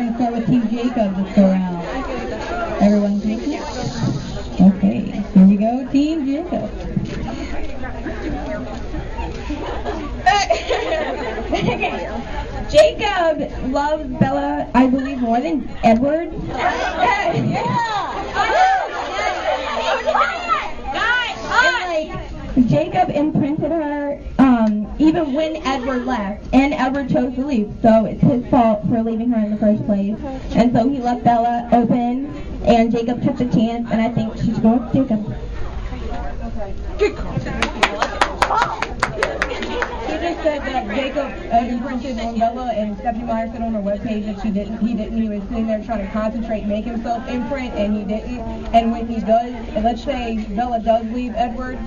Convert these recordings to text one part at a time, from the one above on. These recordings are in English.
We're going to start with Team Jacob this go around. Everyone Jacob? Okay, here we go, Team Jacob. Jacob loves Bella, I believe, more than Edward. Jacob imprinted her even when Edward left, and Edward chose to leave, so it's his fault for leaving her in the first place. And so he left Bella open, and Jacob took the chance, and I think she should go with Jacob. Good call. She just said that Jacob imprinted on Bella, and Stephanie Meyer said on her webpage that he didn't. He was sitting there trying to concentrate, make himself imprint, and he didn't. And when he does, let's say Bella does leave Edward,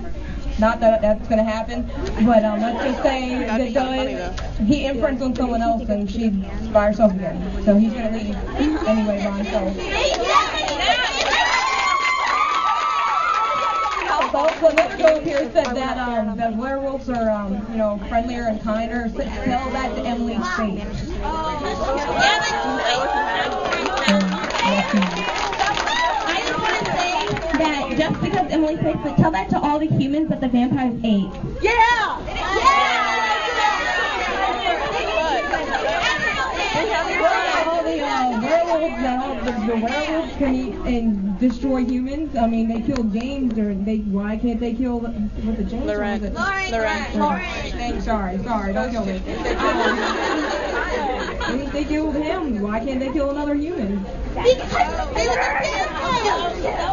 not that that's going to happen, but let's just say that does, he imprints on someone else and she's by herself again. So he's going to leave anyway by himself. So another girl here said that werewolves are, friendlier and kinder. So tell that to Emily's face. That just because Emily plays, but tell that to all the humans that the vampires ate. Yeah! The werewolves can eat and destroy humans. I mean, they killed James, why can't they kill what the James? Lauren. Sorry, don't kill me. They killed him. Why can't they kill another human?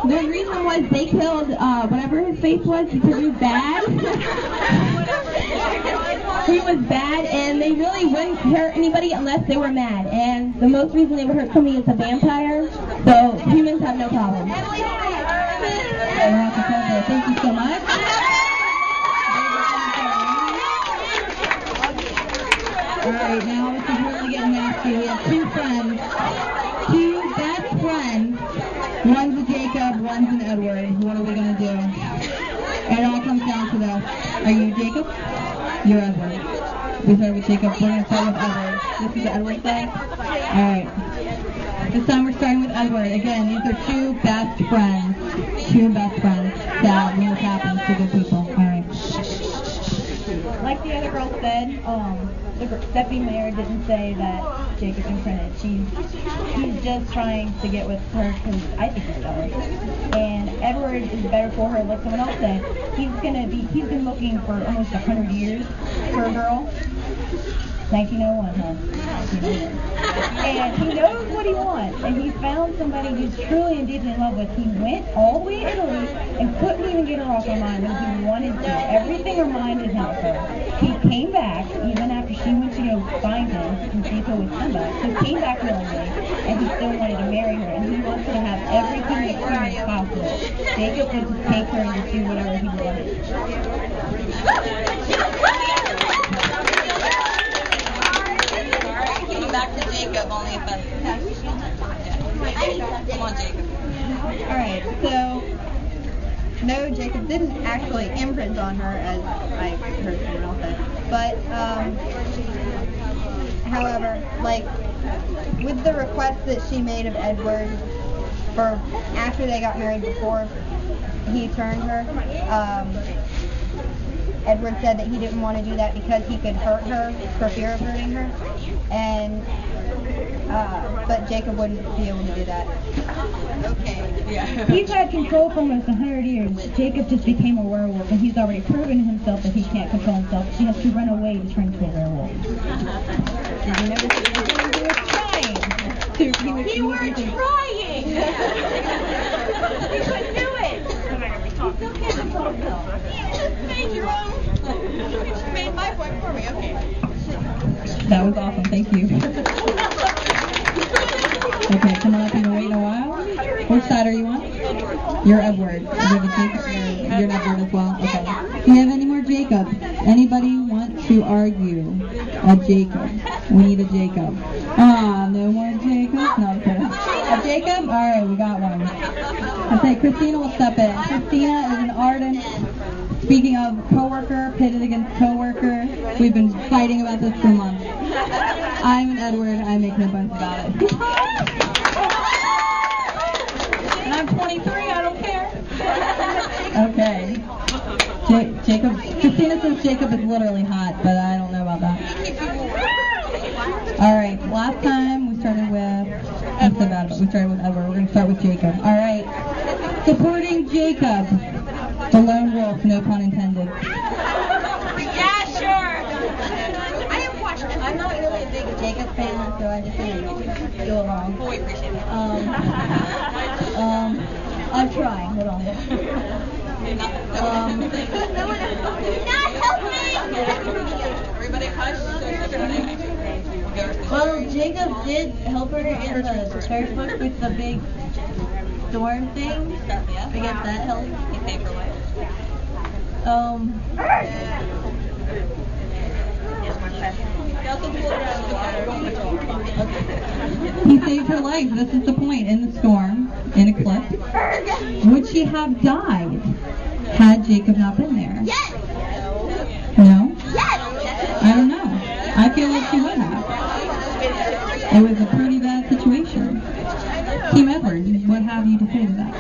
The reason was they killed whatever his face was because he was bad. He was bad, and they really wouldn't hurt anybody unless they were mad. And the most reason they would hurt somebody is a vampire. So humans have no problem. Thank you so much. Alright, now this is really getting nasty. We have two best friends. One's a Jacob, one's an Edward. What are we going to do? It all comes down to this. Are you Jacob? You're Edward. We started with Jacob. We're going to start with Edward. This is the Edward side? Alright. This time we're starting with Edward. Again, these are two best friends. That when this happens to good people. Alright. Like the other girl said, Stephanie Meyer didn't say that Jacob imprinted. He's just trying to get with her because I think he's better. And Edward is better for her. Like someone else said, he's been looking for almost 100 years for a girl. 1901, huh? And he knows what he wants, and he found somebody he's truly and deeply in love with. He went all the way to Italy and couldn't even get her off her mind when he wanted to. Everything reminded him of her. He came back, even after she went to go find him, and Jacob was Simba. He came back willingly, and he still wanted to marry her, and he wants her to have everything that humanly possible. Jacob would just take her and just do whatever he wanted. Back to Jacob, only if that's... Come on, Jacob. Alright, so... No, Jacob didn't actually imprint on her, as I heard someone else say. But, however, with the request that she made of Edward for after they got married before he turned her, Edward said that he didn't want to do that because he could hurt her for fear of hurting her, and but Jacob wouldn't be able to do that. Okay. Yeah. He's had control for almost 100 years. Jacob just became a werewolf, and he's already proven to himself that he can't control himself. She has to run away to turn into a werewolf. Did you notice that he was trying? You were trying! You couldn't do it! He still can't control himself. You just made your own... You just made my point for me, okay. That was awesome. Thank you. Okay, coming up, you've been waiting a while. Which side are you on? You're Edward. You're an Edward as well? Okay. Do you have any more Jacob? Anybody want to argue a Jacob? We need a Jacob. No more Jacob? No, okay. A Jacob? Alright, we got one. I'll say Christina will step in. Christina is an ardent, speaking of coworker, pitted against coworker. We've been fighting about this for months. I'm an Edward. I make no bones about it. And I'm 23. I don't care. Okay. Jacob. Christina says Jacob is literally hot, but I don't know about that. All right. Last time we started with. I'm so bad, but we started with Edward. We're going to start with Jacob. All right. Supporting Jacob, the lone wolf, no pun intended. Yeah, sure. I have questions. I'm not really a big Jacob fan, so I just need to go along. We appreciate it. I'm trying. Hold on. Not helping! Everybody hush. Well, Jacob did help her in the first book with the big storm thing. I guess that helped. He saved her life. He saved her life. This is the point. In the storm, in a cliff. Would she have died had Jacob not been there? Yes! No? Yes! I don't know. I feel like she would have. It was a pretty bad situation. Team Edward, what have you to say to that?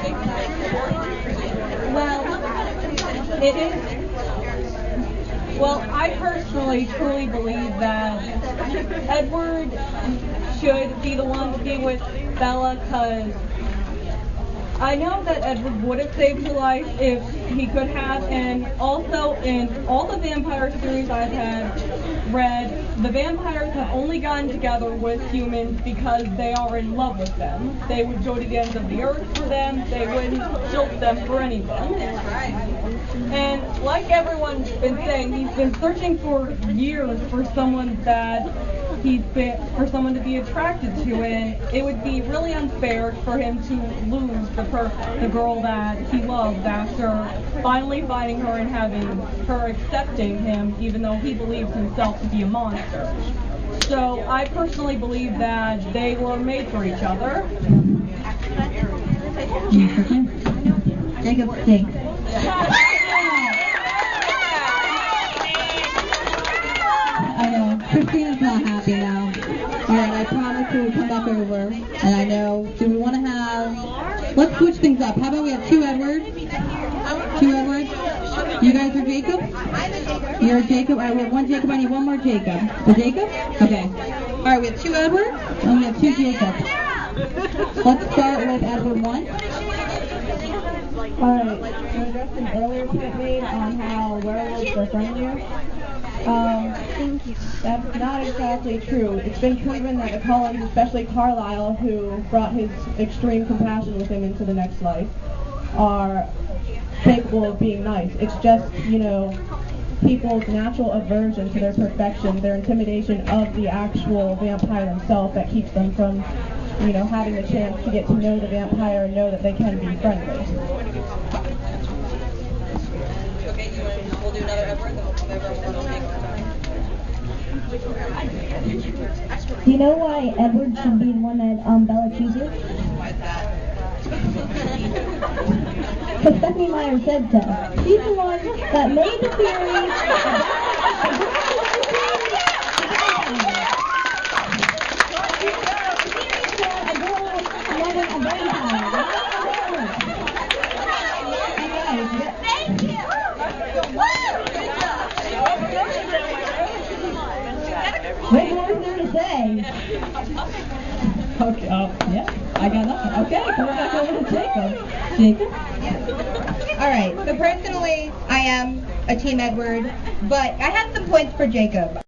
Well, it is. Well, I personally truly believe that Edward should be the one to be with Bella, because I know that Edward would have saved her life if he could have, and also in all the vampire series I've had read, the vampires have only gotten together with humans because they are in love with them. They would go to the ends of the earth for them. They wouldn't jilt them for anything. And like everyone's been saying, he's been searching for years for someone that for someone to be attracted to, and it would be really unfair for him to lose the girl that he loved after finally finding her and having her accepting him, even though he believed himself to be a monster. So I personally believe that they were made for each other. Jacob stinks. I know. Christina's not happy now. Alright, I promise we will come back over. And I know, do we want to have... Let's switch things up. How about we have two Edwards? Two Edwards? You guys are Jacob? I'm a Jacob. You're a Jacob? Alright, we have one Jacob. I need one more Jacob. A Jacob? Okay. Alright, we have two Edwards, and we have two Jacobs. Let's start with Edward 1. Alright, to address an earlier point made on how werewolves are friendly you. That's not exactly true. It's been proven that the Cullens, especially Carlisle, who brought his extreme compassion with him into the next life, are capable of being nice. It's just, people's natural aversion to their perfection, their intimidation of the actual vampire himself that keeps them from, having the chance to get to know the vampire and know that they can be friendly. Okay, we'll do another Edward, then we'll come over and we'll take our time. Do you know why Edward should be the one that Bella chooses? Why is that? Because Stephanie Meyer said so. She's the one that made the theory Thank you! what more is there to say? Okay, yeah, I got nothing. Okay, coming back over to Jacob. Jacob? Alright, so personally, I am a Team Edward, but I have some points for Jacob.